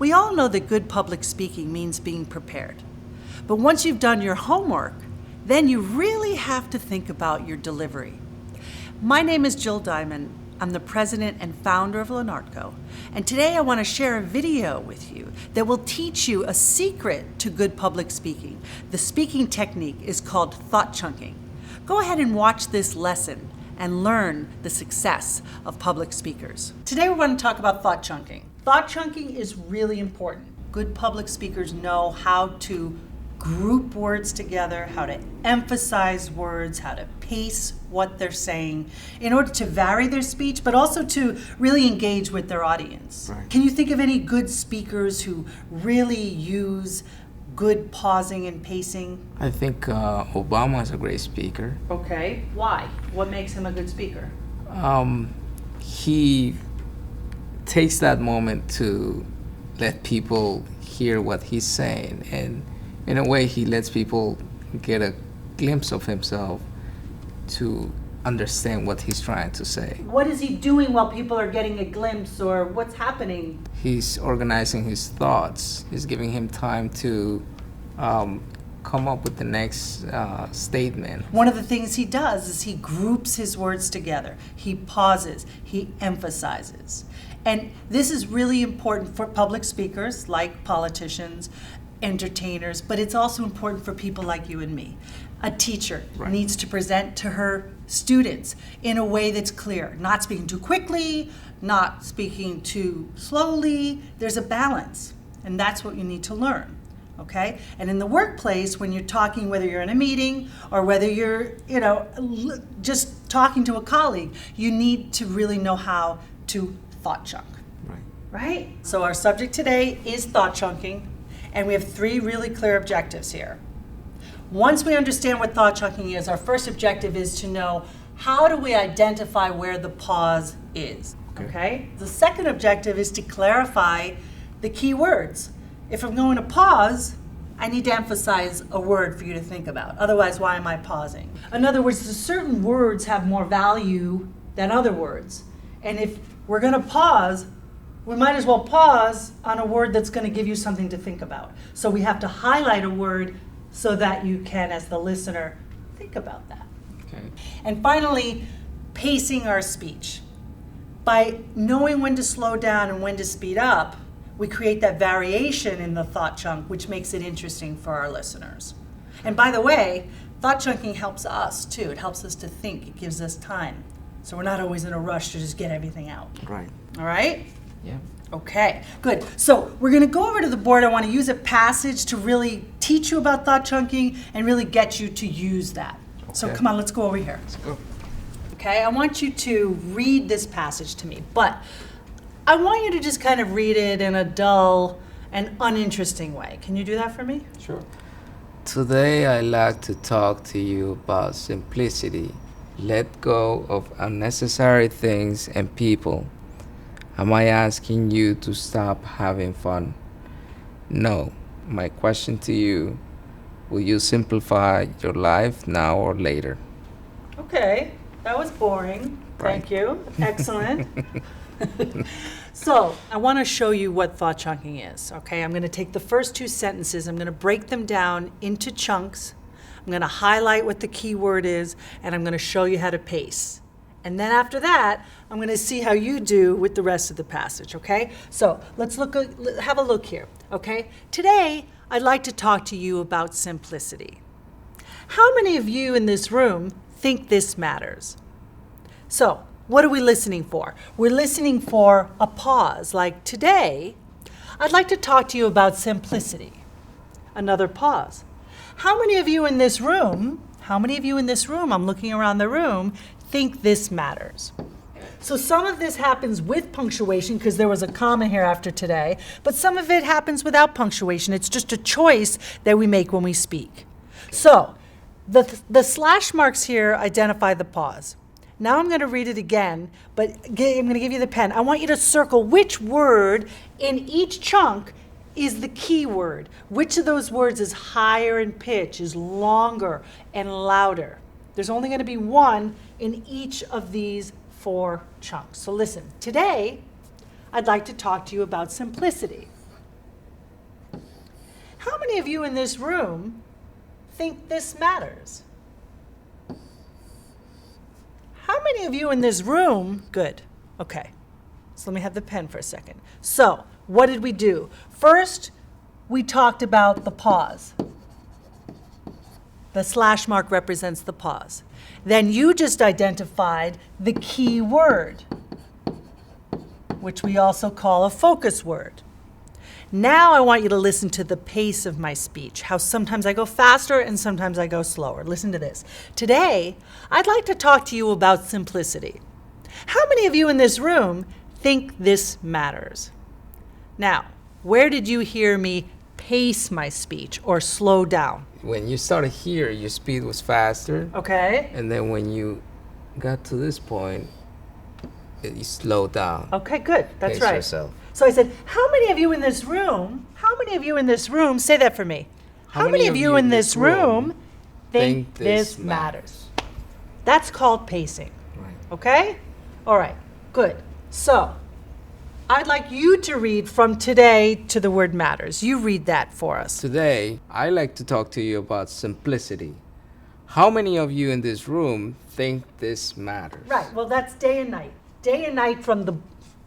We all know that good public speaking means being prepared. But once you've done your homework, then you really have to think about your delivery. My name is Jill Diamond. I'm the president and founder of Lenartco, and today I want to share a video with you that will teach you a secret to good public speaking. The speaking technique is called thought chunking. Go ahead and watch this lesson and learn the success of public speakers. Today we're going to talk about thought chunking. Thought chunking is really important. Good public speakers know how to group words together, how to emphasize words, how to pace what they're saying in order to vary their speech, but also to really engage with their audience. Right. Can you think of any good speakers who really use good pausing and pacing? I think Obama is a great speaker. Okay, why? What makes him a good speaker? He takes that moment to let people hear what he's saying, and in a way he lets people get a glimpse of himself to understand what he's trying to say. What is he doing while people are getting a glimpse, or what's happening? He's organizing his thoughts. He's giving him time to come up with the next statement. One of the things he does is he groups his words together. He pauses, he emphasizes. And this is really important for public speakers like politicians, entertainers, but it's also important for people like you and me. A teacher Right. needs to present to her students in a way that's clear, not speaking too quickly, not speaking too slowly. There's a balance, and that's what you need to learn. Okay? And in the workplace, when you're talking, whether you're in a meeting or whether you're, just talking to a colleague, you need to really know how to thought chunk. Right. Right? So our subject today is thought chunking, and we have three really clear objectives here. Once we understand what thought chunking is, our first objective is to know how do we identify where the pause is. Okay? The second objective is to clarify the key words. If I'm going to pause, I need to emphasize a word for you to think about. Otherwise, why am I pausing? In other words, certain words have more value than other words. And if we're going to pause, we might as well pause on a word that's going to give you something to think about. So we have to highlight a word so that you can, as the listener, think about that. Okay. And finally, pacing our speech. By knowing when to slow down and when to speed up, we create that variation in the thought chunk, which makes it interesting for our listeners. And by the way, thought chunking helps us too. It helps us to think. It gives us time. So we're not always in a rush to just get everything out. Right. All right? Yeah. Okay, good. So we're going to go over to the board. I want to use a passage to really teach you about thought chunking and really get you to use that. So Okay. come on, let's go over here. Let's go. Okay, I want you to read this passage to me, but I want you to just kind of read it in a dull and uninteresting way. Can you do that for me? Sure. Today I'd like to talk to you about simplicity. Let go of unnecessary things and people. Am I asking you to stop having fun? No. My question to you, will you simplify your life now or later? Okay, that was boring. Right. Thank you. Excellent. So I want to show you what thought chunking is. Okay, I'm going to take the first two sentences, I'm going to break them down into chunks. I'm going to highlight what the key word is, and I'm going to show you how to pace. And then after that, I'm going to see how you do with the rest of the passage, okay? So let's have a look here, okay? Today, I'd like to talk to you about simplicity. How many of you in this room think this matters? So, what are we listening for? We're listening for a pause, like today, I'd like to talk to you about simplicity. Another pause. How many of you in this room, I'm looking around the room, think this matters? So some of this happens with punctuation because there was a comma here after today, but some of it happens without punctuation. It's just a choice that we make when we speak. So the slash marks here identify the pause. Now I'm going to read it again, but I'm going to give you the pen. I want you to circle which word in each chunk is the key word. Which of those words is higher in pitch, is longer and louder? There's only going to be one in each of these four chunks. So listen, today I'd like to talk to you about simplicity. many of you in this room think this matters? How many of you in this room? Good. Okay. So let me have the pen for a second. So, what did we do? First, we talked about the pause. The slash mark represents the pause. Then you just identified the key word, which we also call a focus word. Now I want you to listen to the pace of my speech, how sometimes I go faster and sometimes I go slower. Listen to this. Today, I'd like to talk to you about simplicity. How many of you in this room think this matters? Now, where did you hear me pace my speech or slow down? When you started here, your speed was faster. Okay. And then when you got to this point, you slowed down. Okay, good. That's Pace right. yourself. So I said, how many of you in this room, say that for me. How many of you in this room think this matters? That's called pacing. Right. Okay? All right, good. So I'd like you to read from today to the word matters. You read that for us. Today, I like to talk to you about simplicity. How many of you in this room think this matters? Right, well, that's day and night. Day and night from the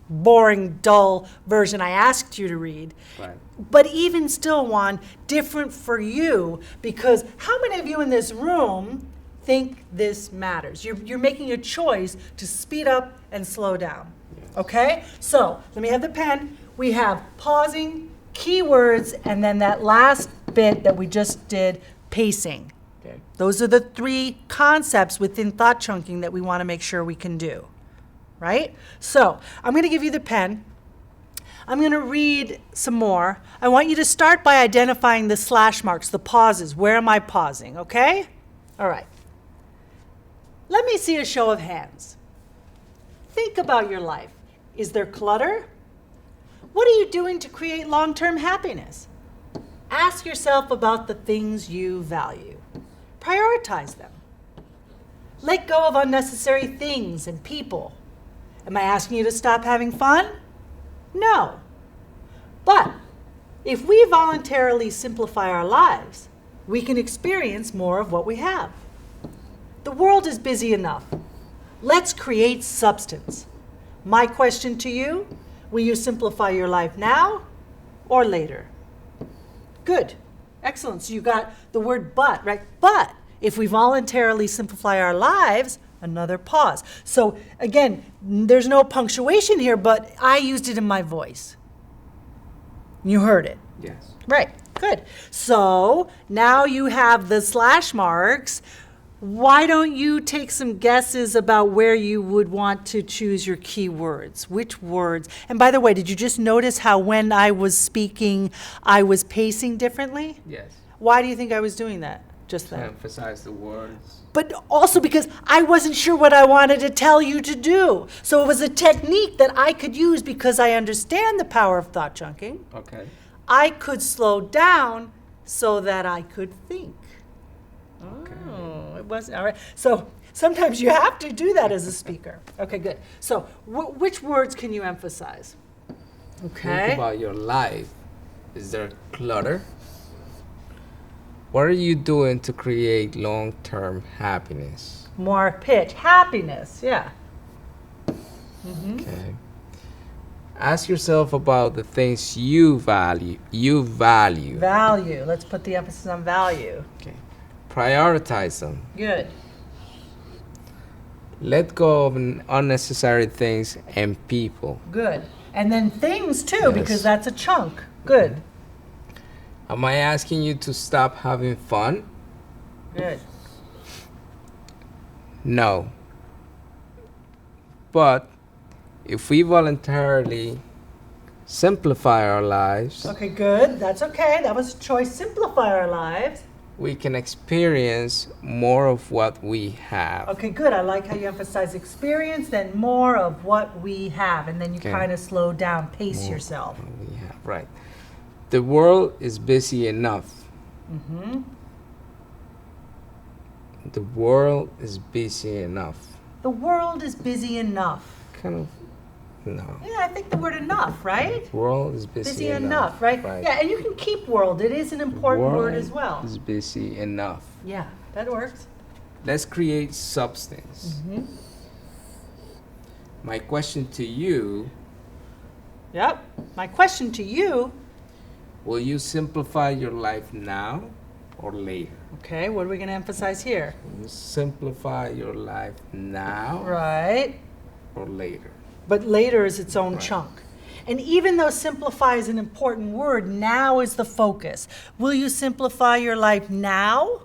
boring, dull version I asked you to read. Right. But even still, Juan, different for you, because how many of you in this room think this matters? You're making a choice to speed up and slow down. Yes. Okay? So, let me have the pen. We have pausing, keywords, and then that last bit that we just did, pacing. Okay. Those are the three concepts within thought chunking that we want to make sure we can do. Right? So, I'm going to give you the pen. I'm going to read some more. I want you to start by identifying the slash marks, the pauses. Where am I pausing? Okay? All right. Let me see a show of hands. Think about your life. Is there clutter? What are you doing to create long-term happiness? Ask yourself about the things you value. Prioritize them. Let go of unnecessary things and people. Am I asking you to stop having fun? No. But if we voluntarily simplify our lives, we can experience more of what we have. The world is busy enough. Let's create substance. My question to you, will you simplify your life now or later? Good. Excellent. So you got the word but, right? But if we voluntarily simplify our lives, another pause. So again, there's no punctuation here, but I used it in my voice. You heard it. Yes. Right. Good. So now you have the slash marks. Why don't you take some guesses about where you would want to choose your keywords? Which words? And by the way, did you just notice how when I was speaking, I was pacing differently? Yes. Why do you think I was doing that just To then? emphasize the words. But also because I wasn't sure what I wanted to tell you to do. So it was a technique that I could use because I understand the power of thought chunking. Okay. I could slow down so that I could think. Okay. Oh, it wasn't all right. So sometimes you have to do that as a speaker. Okay, good. So which words can you emphasize? Okay. Think about your life. Is there clutter? What are you doing to create long-term happiness? More pitch. Happiness. Yeah. Okay. Ask yourself about the things you value. You value. Value. Let's put the emphasis on value. Okay. Prioritize them. Good. Let go of unnecessary things and people. Good. And then things too, Yes. because that's a chunk. Good. Am I asking you to stop having fun? Good. No. But if we voluntarily simplify our lives, Okay, good. That's okay. That was a choice. Simplify our lives. we can experience more of what we have. Okay, good. I like how you emphasize experience, then more of what we have. And then you Okay. kind of slow down, pace More yourself. of what we have, right. The world is busy enough. Mm-hmm. The world is busy enough. The world is busy enough. Kind of No. Yeah, I think the word enough, right? World is busy, Busy enough, right? Yeah, and you can keep world. It is an important word as well. Is busy enough. Yeah, that works. Let's create substance. My question to you, Yep. My question to you, will you simplify your life now or later? okay, what are we going to emphasize here? Will you simplify your life now Right. or later? But later is its own Right. chunk. And even though simplify is an important word, now is the focus. Will you simplify your life now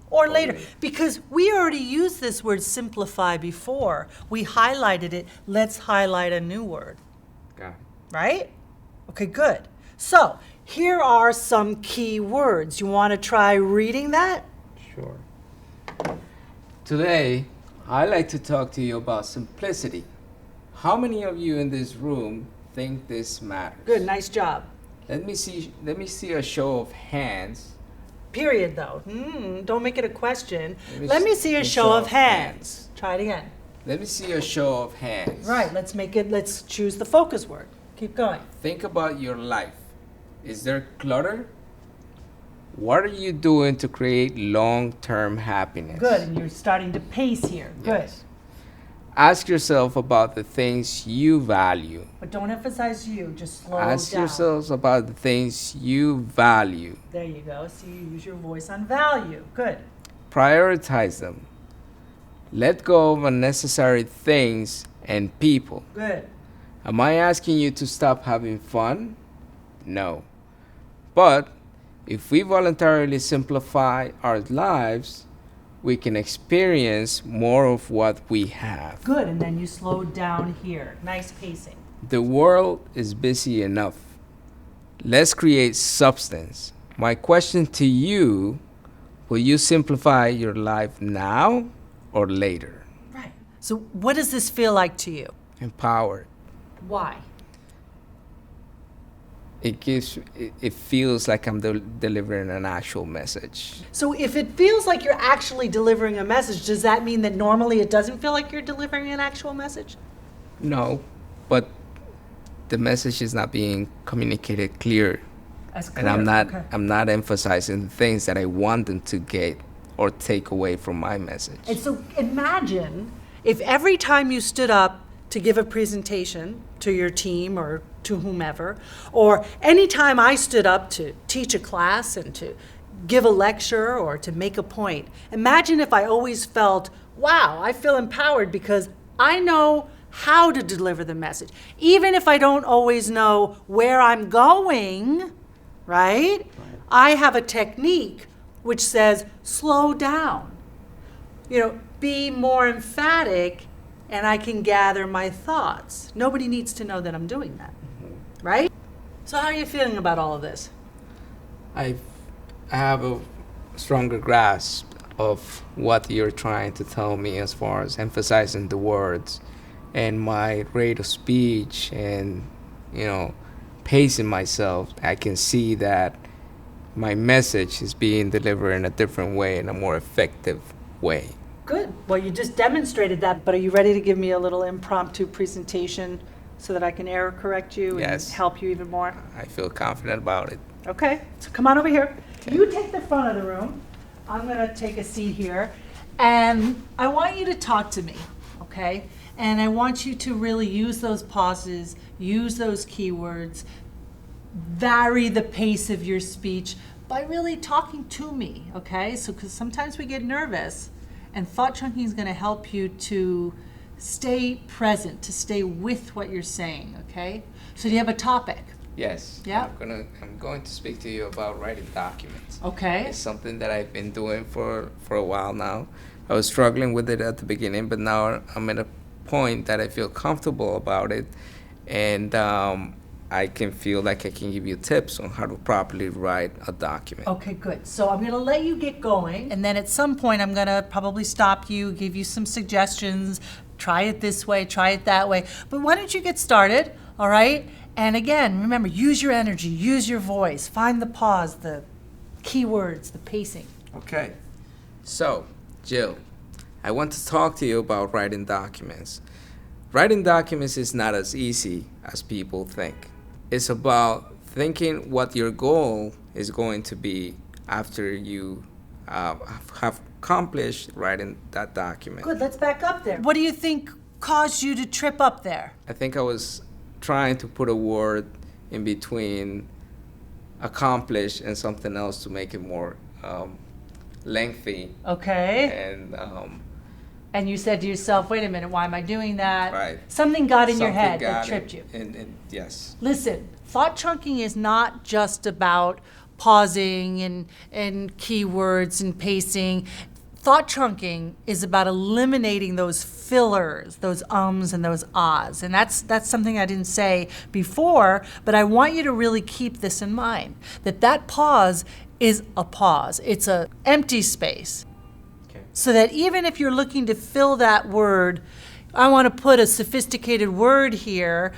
or later? later. Because we already used this word simplify before. We highlighted it. Let's highlight a new word, Got it. right? Okay, good. So here are some key words. You want to try reading that? Sure. Today, I'd like to talk to you about simplicity. How many of you in this room think this matters? Good, nice job. Let me see a show of hands. Period, though. Don't make it a question. Let Let me me s- see a a show of hands. Try it again. Let me see a show of hands. Right, let's choose the focus word. Keep going. Think about your life. Is there clutter? What are you doing to create long-term happiness? Good, and you're starting to pace here. Good. Yes. Ask yourself about the things you value. But don't emphasize you, just slow Ask down. yourselves about the things you value. There you go. See, you use your voice on value. Good. Prioritize them. Let go of unnecessary things and people. Good. Am I asking you to stop having fun? No. But if we voluntarily simplify our lives, we can experience more of what we have. Good, and then you slow down here. Nice pacing. The world is busy enough. Let's create substance. My question to you, will you simplify your life now or later? Right. So what does this feel like to you? Empowered. Why? It feels like I'm delivering an actual message. So if it feels like you're actually delivering a message, does that mean that normally it doesn't feel like you're delivering an actual message? No, but the message is not being communicated clear. That's clear. And Okay. I'm not emphasizing the things that I want them to get or take away from my message. And so imagine if every time you stood up to give a presentation to your team or to whomever, or any time I stood up to teach a class and to give a lecture or to make a point, imagine if I always felt, wow, I feel empowered because I know how to deliver the message. Even if I don't always know where I'm going, right? I have a technique which says, slow down. Be more emphatic, and I can gather my thoughts. Nobody needs to know that I'm doing that, right? So how are you feeling about all of this? I have a stronger grasp of what you're trying to tell me as far as emphasizing the words and my rate of speech and, pacing myself. I can see that my message is being delivered in a different way, in a more effective way. Good. Well, you just demonstrated that, but are you ready to give me a little impromptu presentation so that I can error correct you Yes. and help you even more? I feel confident about it. Okay, so come on over here. Okay. You take the front of the room. I'm going to take a seat here. And I want you to talk to me, okay? And I want you to really use those pauses, use those keywords, vary the pace of your speech by really talking to me, okay? So, because sometimes we get nervous, and thought chunking is going to help you to stay present, to stay with what you're saying, okay? So do you have a topic? Yes. Yeah. I'm going to speak to you about writing documents. Okay. It's something that I've been doing for a while now. I was struggling with it at the beginning, but now I'm at a point that I feel comfortable about it, and I can feel like I can give you tips on how to properly write a document. Okay, good. So I'm going to let you get going, and then at some point I'm going to probably stop you, give you some suggestions, try it this way, try it that way. But why don't you get started, all right? And again, remember, use your energy, use your voice, find the pause, the keywords, the pacing. Okay. So, Jill, I want to talk to you about writing documents. Writing documents is not as easy as people think. It's about thinking what your goal is going to be after you have accomplished writing that document. Good, let's back up there. What do you think caused you to trip up there? I think I was trying to put a word in between accomplish and something else to make it more lengthy. Okay. And you said to yourself, wait a minute, why am I doing that? Right. Something got in your Something head that got tripped you. And yes. Listen, thought chunking is not just about pausing and keywords and pacing. Thought chunking is about eliminating those fillers, those ums and those ahs. And that's something I didn't say before, but I want you to really keep this in mind, that pause is a pause. It's an empty space. So that even if you're looking to fill that word, I want to put a sophisticated word here,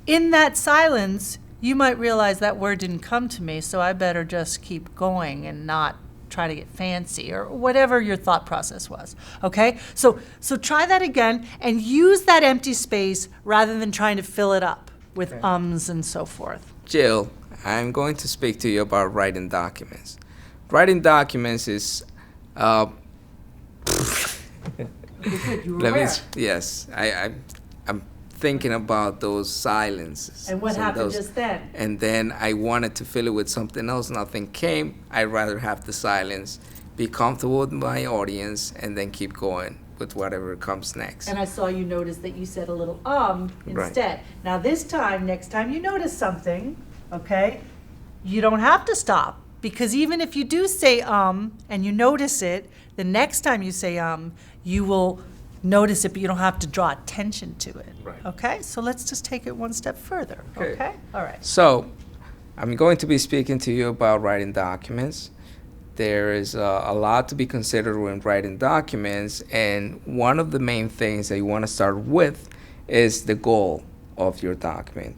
in that silence, you might realize that word didn't come to me, so I better just keep going and not try to get fancy, or whatever your thought process was, okay? So try that again and use that empty space rather than trying to fill it up with ums and so forth. Jill, I'm going to speak to you about writing documents. Writing documents is You were aware. Yes, I'm thinking about those silences. And what happened just then? And then I wanted to fill it with something else. Nothing came. I'd rather have the silence, be comfortable with my audience, and then keep going with whatever comes next. And I saw you notice that you said a little instead. Right. Now next time you notice something, okay, you don't have to stop. Because even if you do say and you notice it, the next time you say you will notice it, but you don't have to draw attention to it. Right. Okay? So let's just take it one step further. Okay? All right. So I'm going to be speaking to you about writing documents. There is a lot to be considered when writing documents, and one of the main things that you want to start with is the goal of your document.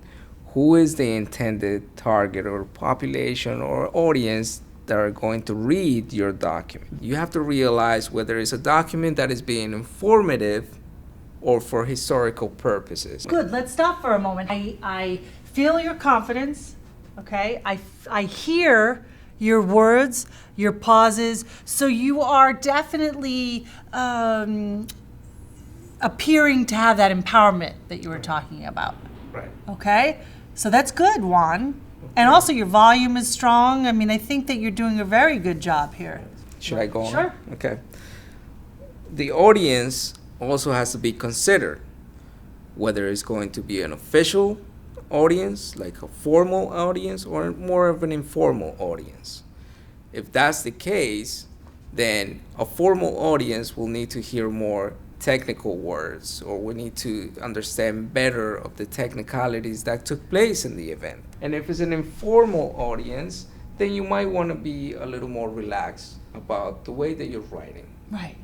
Who is the intended target or population or audience that are going to read your document? You have to realize whether it's a document that is being informative or for historical purposes. Good. Let's stop for a moment. I feel your confidence, okay? I hear your words, your pauses, so you are definitely appearing to have that empowerment that you were talking about. Right. Okay? So that's good, Juan. And also your volume is strong. I mean, I think that you're doing a very good job here. Should I go on? Sure. Okay. The audience also has to be considered, whether it's going to be an official audience, like a formal audience, or more of an informal audience. If that's the case, then a formal audience will need to hear more technical words, or we need to understand better of the technicalities that took place in the event. And if it's an informal audience, then you might want to be a little more relaxed about the way that you're writing. Right.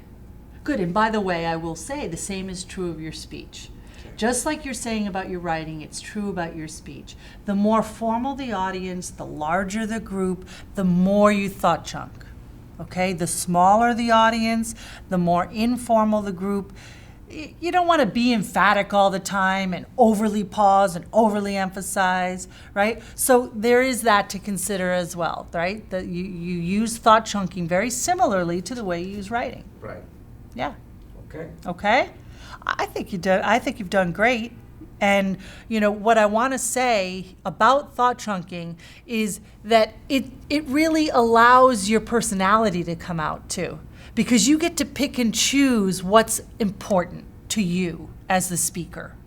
Good. And by the way, I will say the same is true of your speech. Just like you're saying about your writing, it's true about your speech. The more formal the audience, the larger the group, the more you thought chunk. Okay, the smaller the audience, the more informal the group. You don't want to be emphatic all the time and overly pause and overly emphasize, right? So there is that to consider as well, right? That you use thought chunking very similarly to the way you use writing. Right. Yeah. Okay. Okay? I think you've done great. And what I want to say about thought chunking is that it really allows your personality to come out too, because you get to pick and choose what's important to you as the speaker.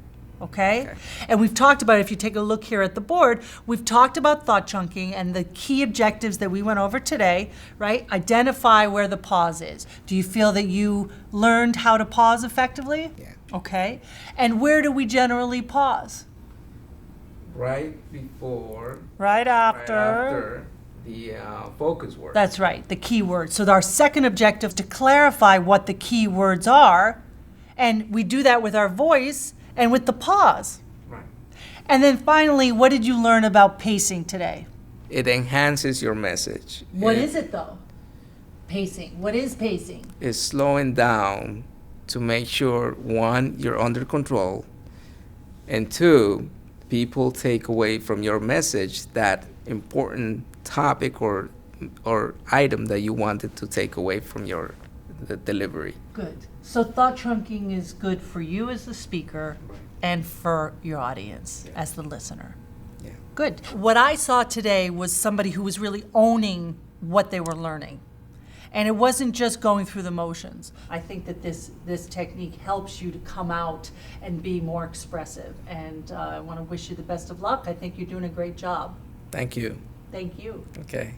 Okay? And we've talked about, if you take a look here at the board, we've talked about thought chunking and the key objectives that we went over today, right? Identify where the pause is. Do you feel that you learned how to pause effectively? Yeah. Okay. And where do we generally pause? Right before. Right after. Right after the focus word. That's right, the key words. So our second objective is to clarify what the key words are, and we do that with our voice and with the pause. Right. And then finally, what did you learn about pacing today? It enhances your message. What is it though? Pacing. What is pacing? It's slowing down to make sure, one, you're under control, And two, people take away from your message that important topic or item that you wanted to take away from your the delivery. Good. So thought chunking is good for you as the speaker and for your audience as the listener. Yeah. Good. What I saw today was somebody who was really owning what they were learning. And it wasn't just going through the motions. I think that this technique helps you to come out and be more expressive. And I want to wish you the best of luck. I think you're doing a great job. Thank you. Thank you. Okay.